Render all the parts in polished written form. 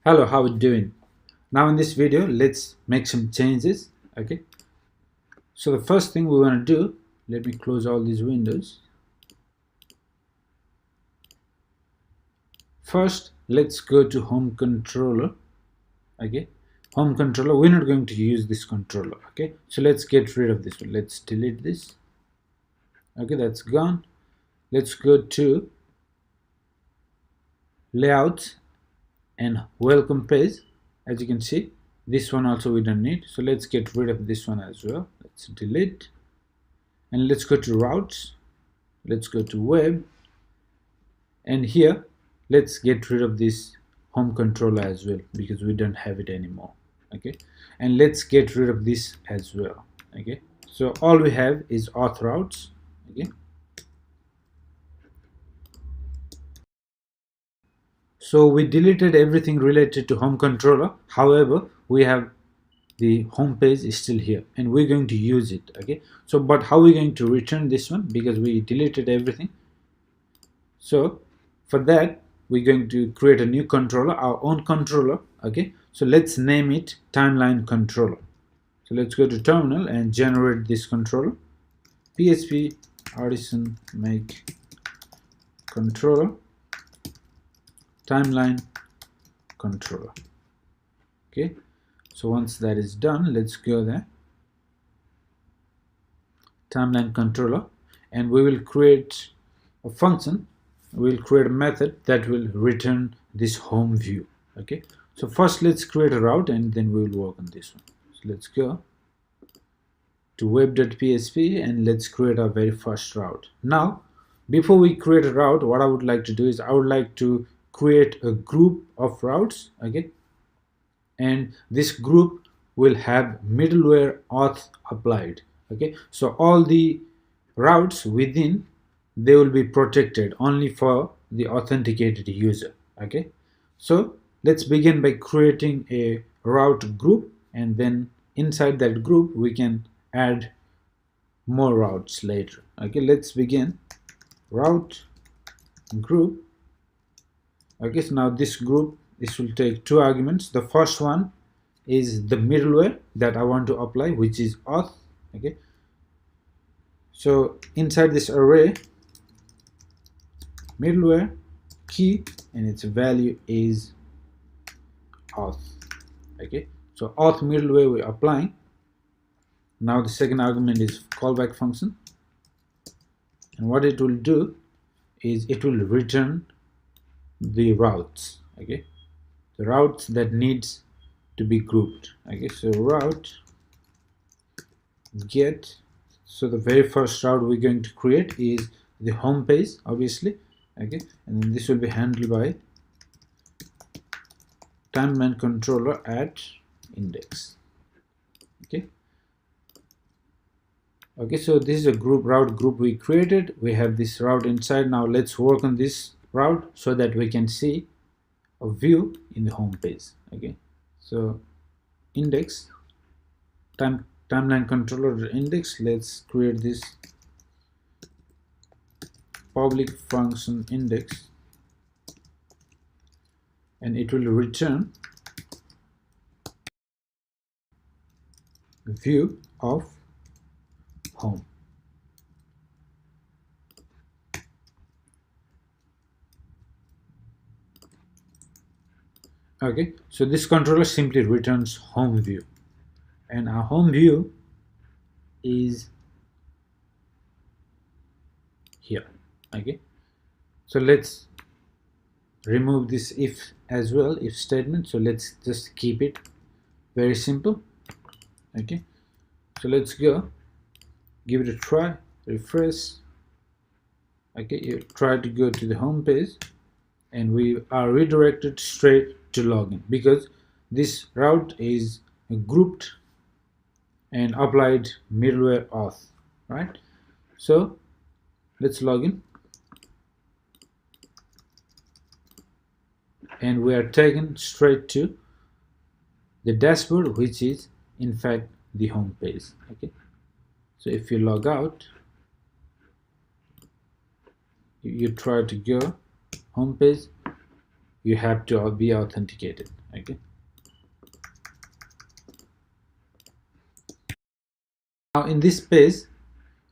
Hello, how are you doing? Now in this video, let's make some changes. Okay. So the first thing we want to do, let me close all these windows. First, let's go to home controller. Okay. Home controller, we're not going to use this controller. Okay. So let's get rid of this one. Let's delete this. Okay, that's gone. Let's go to layout and welcome page. As you can see, this one also we don't need. So let's get rid of this one as well. Let's delete. And let's go to routes. Let's go to web, and here let's get rid of this home controller as well because we don't have it anymore. Okay, and let's get rid of this as well. Okay, so all we have is auth routes. Okay, so we deleted everything related to home controller. However, we have the home page is still here and we're going to use it. Okay, so but how are we going to return this one because we deleted everything? So for that, we're going to create a new controller, our own controller. Okay, so let's name it timeline controller. So let's go to terminal and generate this controller. PHP artisan make controller timeline controller. Okay, so once that is done, let's go there, timeline controller, and we will create a function. We'll create a method that will return this home view. Okay, so first let's create a route and then we will work on this one. So let's go to web.php and let's create our very first route. Now before we create a route, what I would like to do is I would like to create a group of routes. Okay, and this group will have middleware auth applied. Okay, so all the routes within, they will be protected only for the authenticated user. Okay, so let's begin by creating a route group, and then inside that group we can add more routes later. Okay, let's begin route group. Okay, so now this group, this will take two arguments. The first one is the middleware that I want to apply, which is auth. Okay, so inside this array, middleware key, and its value is auth. Okay, so auth middleware we're applying. Now the second argument is callback function, and what it will do is it will return the routes. Okay, the routes that needs to be grouped. Okay, so route get, so the very first route we're going to create is the home page, obviously. Okay, and then this will be handled by timeline controller at index. Okay, okay, so this is a group route group we created. We have this route inside. Now let's work on this route so that we can see a view in the home page. Okay, so index timeline controller index, let's create this public function index, and it will return view of home. Okay, so this controller simply returns home view, and our home view is here. Okay, so let's remove this if as well, if statement. So let's just keep it very simple. Okay, so let's go, give it a try, refresh. Okay, you try to go to the home page, and we are redirected straight to login because this route is grouped and applied middleware auth, right? So let's log in, and we are taken straight to the dashboard, which is in fact the home page. Okay, so if you log out, you try to go home page, you have to be authenticated. Okay, now in this page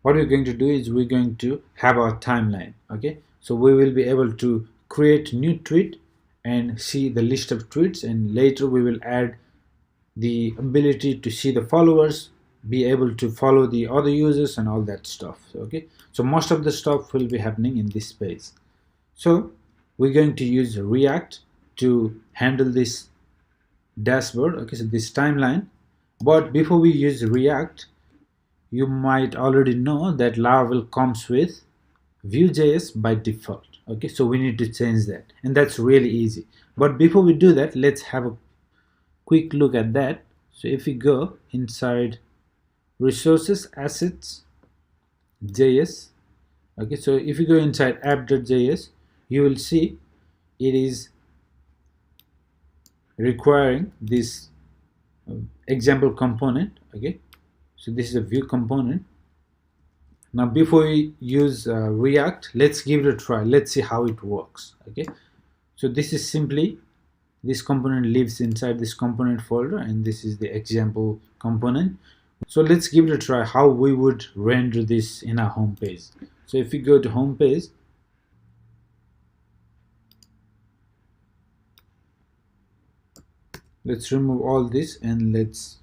what we're going to do is we're going to have our timeline. Okay, so we will be able to create new tweet and see the list of tweets, and later we will add the ability to see the followers, be able to follow the other users and all that stuff. Okay, so most of the stuff will be happening in this page. So we're going to use React to handle this dashboard. Okay, so this timeline. But before we use React, you might already know that Laravel comes with Vue.js by default. Okay, so we need to change that, and that's really easy. But before we do that, let's have a quick look at that. So if we go inside resources, assets, JS, okay, so if you go inside app.js, you will see it is requiring this example component. Okay, so this is a Vue component. Now before we use React, let's give it a try. Let's see how it works. Okay, so this is simply, this component lives inside this component folder, and this is the example component. So let's give it a try how we would render this in our home page. So if we go to home page, let's remove all this and let's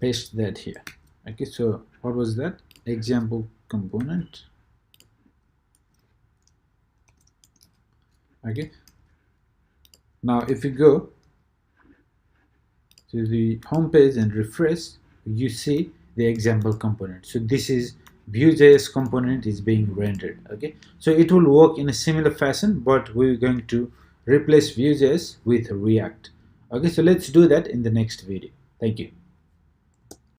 paste that here. Okay, so what was that? Example component. Okay, now if you go to the home page and refresh, you see the example component. So this is Vue.js component is being rendered. Okay, so it will work in a similar fashion, but we're going to replace Vue.js with React. Okay, so let's do that in the next video. Thank you.